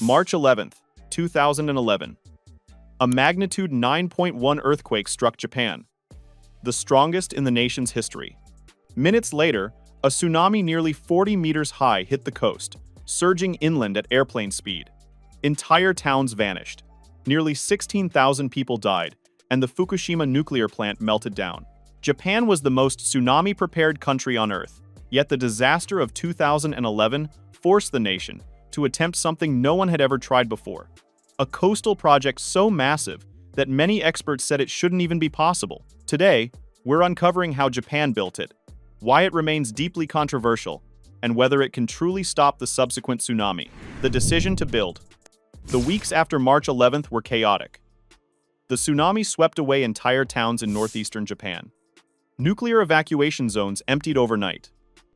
March 11th, 2011. A magnitude 9.1 earthquake struck Japan, the strongest in the nation's history. Minutes later, a tsunami nearly 40 meters high hit the coast, surging inland at airplane speed. Entire towns vanished. Nearly 16,000 people died, and the Fukushima nuclear plant melted down. Japan was the most tsunami-prepared country on Earth, yet the disaster of 2011 forced the nation to attempt something no one had ever tried before. A coastal project so massive that many experts said it shouldn't even be possible. Today, we're uncovering how Japan built it, why it remains deeply controversial, and whether it can truly stop the subsequent tsunami. The decision to build. The weeks after March 11th were chaotic. The tsunami swept away entire towns in northeastern Japan. Nuclear evacuation zones emptied overnight.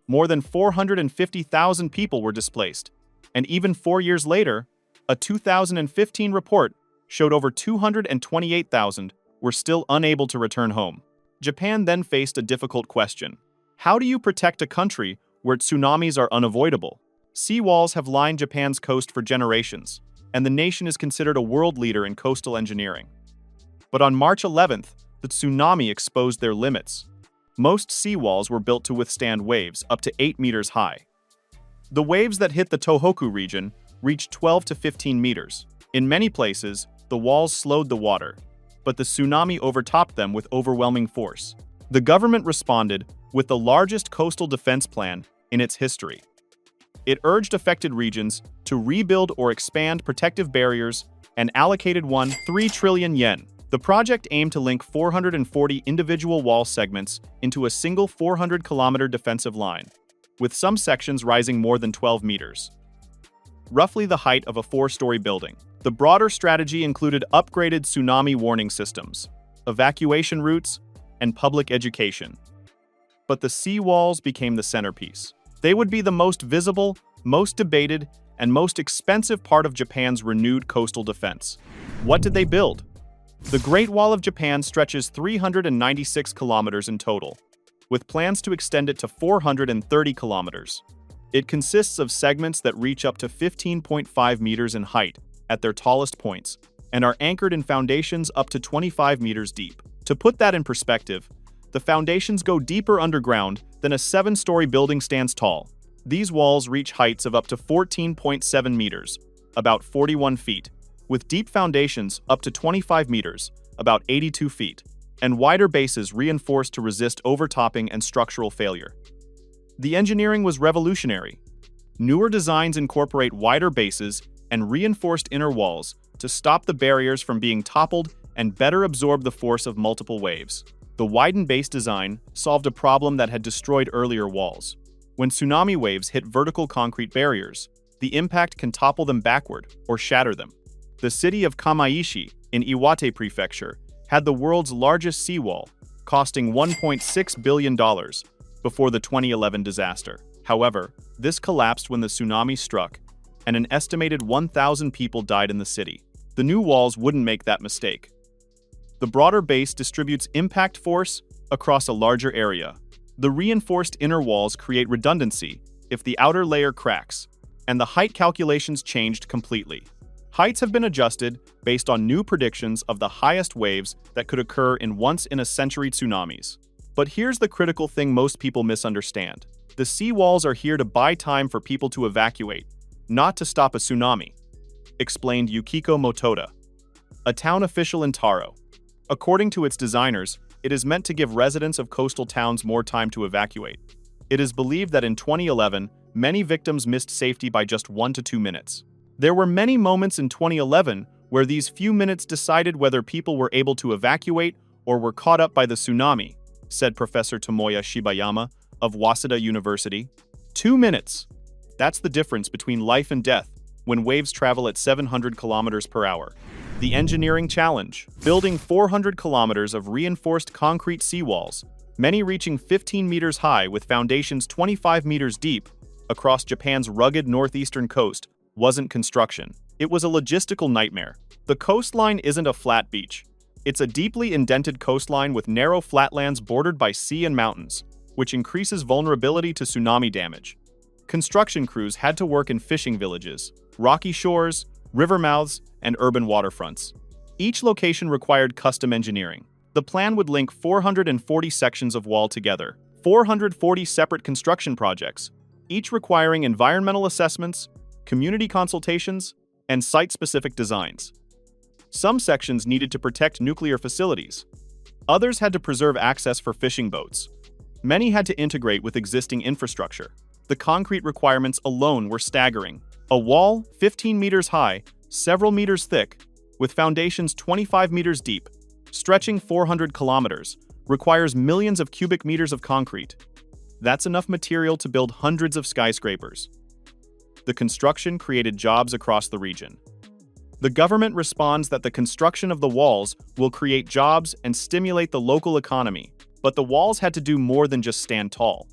More than 450,000 people were displaced. And even 4 years later, a 2015 report showed over 228,000 were still unable to return home. Japan then faced a difficult question. How do you protect a country where tsunamis are unavoidable? Seawalls have lined Japan's coast for generations, and the nation is considered a world leader in coastal engineering. But on March 11th, the tsunami exposed their limits. Most seawalls were built to withstand waves up to 8 meters high. The waves that hit the Tohoku region reached 12 to 15 meters. In many places, the walls slowed the water, but the tsunami overtopped them with overwhelming force. The government responded with the largest coastal defense plan in its history. It urged affected regions to rebuild or expand protective barriers and allocated 3 trillion yen. The project aimed to link 440 individual wall segments into a single 400-kilometer defensive line, with some sections rising more than 12 meters, roughly the height of a 4-story building. The broader strategy included upgraded tsunami warning systems, evacuation routes, and public education. But the seawalls became the centerpiece. They would be the most visible, most debated, and most expensive part of Japan's renewed coastal defense. What did they build? The Great Wall of Japan stretches 396 kilometers in total, with plans to extend it to 430 kilometers. It consists of segments that reach up to 15.5 meters in height at their tallest points and are anchored in foundations up to 25 meters deep. To put that in perspective, the foundations go deeper underground than a 7-story building stands tall. These walls reach heights of up to 14.7 meters, about 41 feet, with deep foundations up to 25 meters, about 82 feet, and wider bases reinforced to resist overtopping and structural failure. The engineering was revolutionary. Newer designs incorporate wider bases and reinforced inner walls to stop the barriers from being toppled and better absorb the force of multiple waves. The widened base design solved a problem that had destroyed earlier walls. When tsunami waves hit vertical concrete barriers, the impact can topple them backward or shatter them. The city of Kamaishi in Iwate Prefecture had the world's largest seawall, costing $1.6 billion before the 2011 disaster. However, this collapsed when the tsunami struck, and an estimated 1,000 people died in the city. The new walls wouldn't make that mistake. The broader base distributes impact force across a larger area. The reinforced inner walls create redundancy if the outer layer cracks, and the height calculations changed completely. Heights have been adjusted based on new predictions of the highest waves that could occur in once-in-a-century tsunamis. But here's the critical thing most people misunderstand. The seawalls are here to buy time for people to evacuate, not to stop a tsunami, explained Yukiko Motoda, a town official in Taro. According to its designers, it is meant to give residents of coastal towns more time to evacuate. It is believed that in 2011, many victims missed safety by just 1 to 2 minutes. There were many moments in 2011 where these few minutes decided whether people were able to evacuate or were caught up by the tsunami, said Professor Tomoya Shibayama of Waseda University. 2 minutes. That's the difference between life and death when waves travel at 700 kilometers per hour. The engineering challenge: building 400 kilometers of reinforced concrete seawalls, many reaching 15 meters high with foundations 25 meters deep across Japan's rugged northeastern coast, wasn't construction. It was a logistical nightmare. The coastline isn't a flat beach. It's a deeply indented coastline with narrow flatlands bordered by sea and mountains, which increases vulnerability to tsunami damage. Construction crews had to work in fishing villages, rocky shores, river mouths, and urban waterfronts. Each location required custom engineering. The plan would link 440 sections of wall together, 440 separate construction projects, each requiring environmental assessments, community consultations, and site-specific designs. Some sections needed to protect nuclear facilities. Others had to preserve access for fishing boats. Many had to integrate with existing infrastructure. The concrete requirements alone were staggering. A wall 15 meters high, several meters thick, with foundations 25 meters deep, stretching 400 kilometers, requires millions of cubic meters of concrete. That's enough material to build hundreds of skyscrapers. The construction created jobs across the region. The government responds that the construction of the walls will create jobs and stimulate the local economy, but the walls had to do more than just stand tall.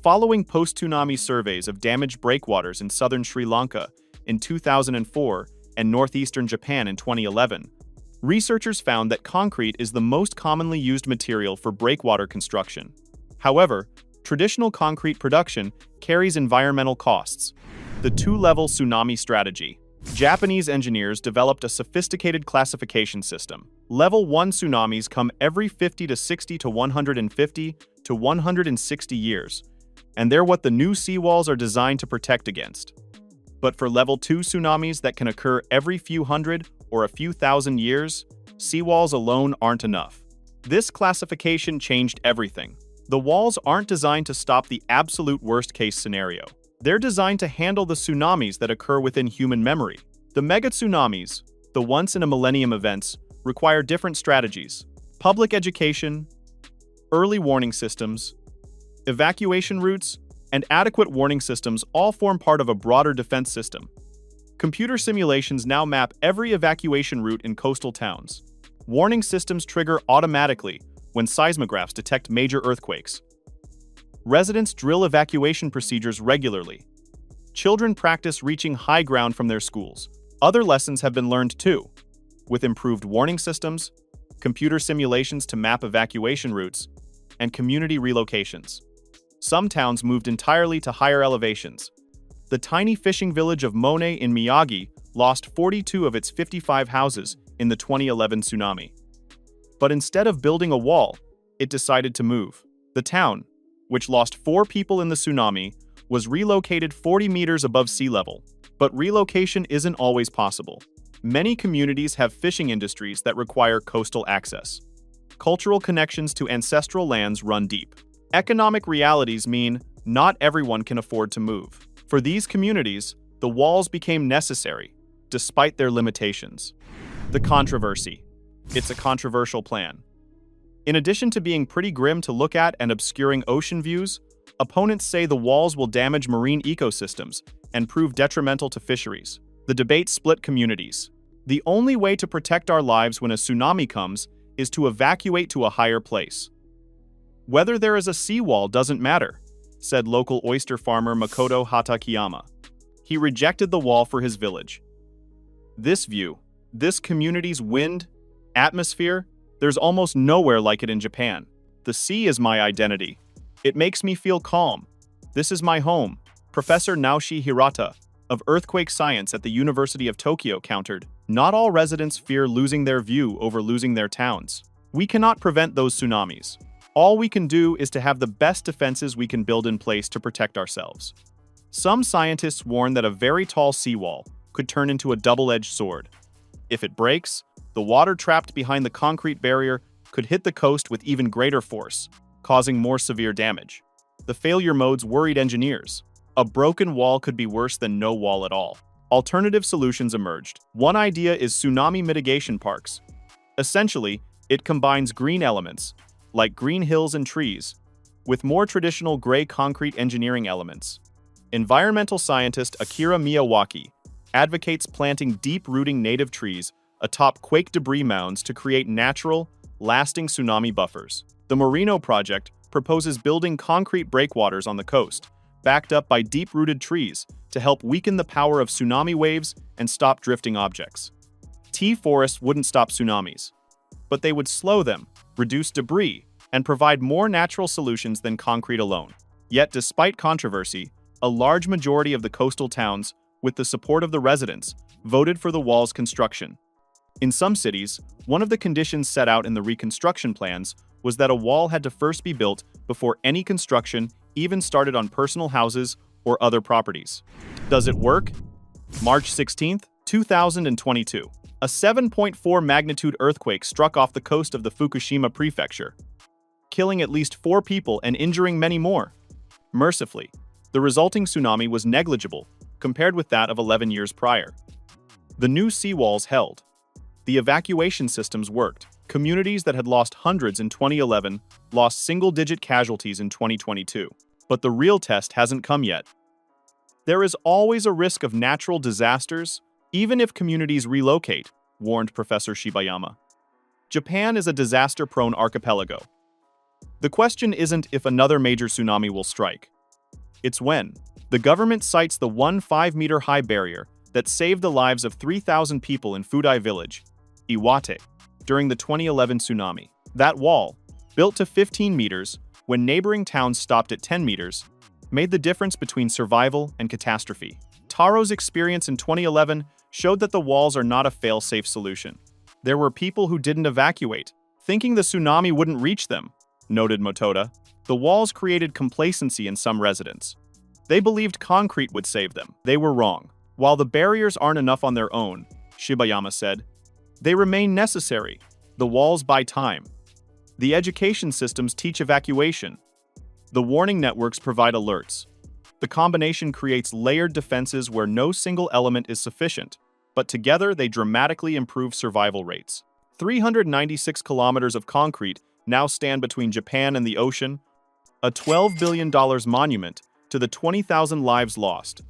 Following post-tsunami surveys of damaged breakwaters in southern Sri Lanka in 2004 and northeastern Japan in 2011, researchers found that concrete is the most commonly used material for breakwater construction. However, traditional concrete production carries environmental costs. The two-level tsunami strategy. Japanese engineers developed a sophisticated classification system. Level 1 tsunamis come every 50 to 60 to 150 to 160 years, and they're what the new seawalls are designed to protect against. But for Level 2 tsunamis that can occur every few hundred or a few thousand years, seawalls alone aren't enough. This classification changed everything. The walls aren't designed to stop the absolute worst-case scenario. They're designed to handle the tsunamis that occur within human memory. The mega-tsunamis, the once-in-a-millennium events, require different strategies. Public education, early warning systems, evacuation routes, and adequate warning systems all form part of a broader defense system. Computer simulations now map every evacuation route in coastal towns. Warning systems trigger automatically when seismographs detect major earthquakes. Residents drill evacuation procedures regularly. Children practice reaching high ground from their schools. Other lessons have been learned too, with improved warning systems, computer simulations to map evacuation routes, and community relocations. Some towns moved entirely to higher elevations. The tiny fishing village of Mone in Miyagi lost 42 of its 55 houses in the 2011 tsunami. But instead of building a wall, it decided to move. The town, which lost 4 people in the tsunami, was relocated 40 meters above sea level. But relocation isn't always possible. Many communities have fishing industries that require coastal access. Cultural connections to ancestral lands run deep. Economic realities mean not everyone can afford to move. For these communities, the walls became necessary, despite their limitations. The controversy. It's a controversial plan. In addition to being pretty grim to look at and obscuring ocean views, opponents say the walls will damage marine ecosystems and prove detrimental to fisheries. The debate split communities. The only way to protect our lives when a tsunami comes is to evacuate to a higher place. Whether there is a seawall doesn't matter, said local oyster farmer Makoto Hatakiyama. He rejected the wall for his village. This view, this community's wind, atmosphere, there's almost nowhere like it in Japan. The sea is my identity. It makes me feel calm. This is my home. Professor Naoshi Hirata of earthquake science at the University of Tokyo countered, not all residents fear losing their view over losing their towns. We cannot prevent those tsunamis. All we can do is to have the best defenses we can build in place to protect ourselves. Some scientists warn that a very tall seawall could turn into a double-edged sword. If it breaks, the water trapped behind the concrete barrier could hit the coast with even greater force, causing more severe damage. The failure modes worried engineers. A broken wall could be worse than no wall at all. Alternative solutions emerged. One idea is tsunami mitigation parks. Essentially, it combines green elements, like green hills and trees, with more traditional gray concrete engineering elements. Environmental scientist Akira Miyawaki advocates planting deep-rooting native trees atop quake debris mounds to create natural, lasting tsunami buffers. The Merino project proposes building concrete breakwaters on the coast, backed up by deep-rooted trees to help weaken the power of tsunami waves and stop drifting objects. Tea forests wouldn't stop tsunamis, but they would slow them, reduce debris, and provide more natural solutions than concrete alone. Yet, despite controversy, a large majority of the coastal towns with the support of the residents, voted for the wall's construction. In some cities, one of the conditions set out in the reconstruction plans was that a wall had to first be built before any construction even started on personal houses or other properties. Does it work? March 16, 2022. A 7.4 magnitude earthquake struck off the coast of the Fukushima prefecture, killing at least 4 people and injuring many more. Mercifully, the resulting tsunami was negligible compared with that of 11 years prior. The new seawalls held. The evacuation systems worked. Communities that had lost hundreds in 2011 lost single-digit casualties in 2022. But the real test hasn't come yet. There is always a risk of natural disasters, even if communities relocate, warned Professor Shibayama. Japan is a disaster-prone archipelago. The question isn't if another major tsunami will strike. It's when. The government cites the 5-meter-high barrier that saved the lives of 3,000 people in Fudai village, Iwate, during the 2011 tsunami. That wall, built to 15 meters when neighboring towns stopped at 10 meters, made the difference between survival and catastrophe. Taro's experience in 2011 showed that the walls are not a fail-safe solution. There were people who didn't evacuate, thinking the tsunami wouldn't reach them, noted Motoda. The walls created complacency in some residents. They believed concrete would save them. They were wrong. While the barriers aren't enough on their own, Shibayama said, they remain necessary. The walls buy time. The education systems teach evacuation. The warning networks provide alerts. The combination creates layered defenses where no single element is sufficient, but together they dramatically improve survival rates. 396 kilometers of concrete now stand between Japan and the ocean, a $12 billion monument to the 20,000 lives lost,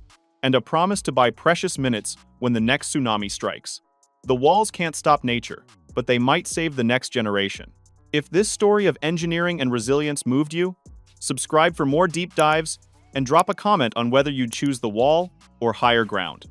and a promise to buy precious minutes when the next tsunami strikes. The walls can't stop nature, but they might save the next generation. If this story of engineering and resilience moved you, subscribe for more deep dives and drop a comment on whether you'd choose the wall or higher ground.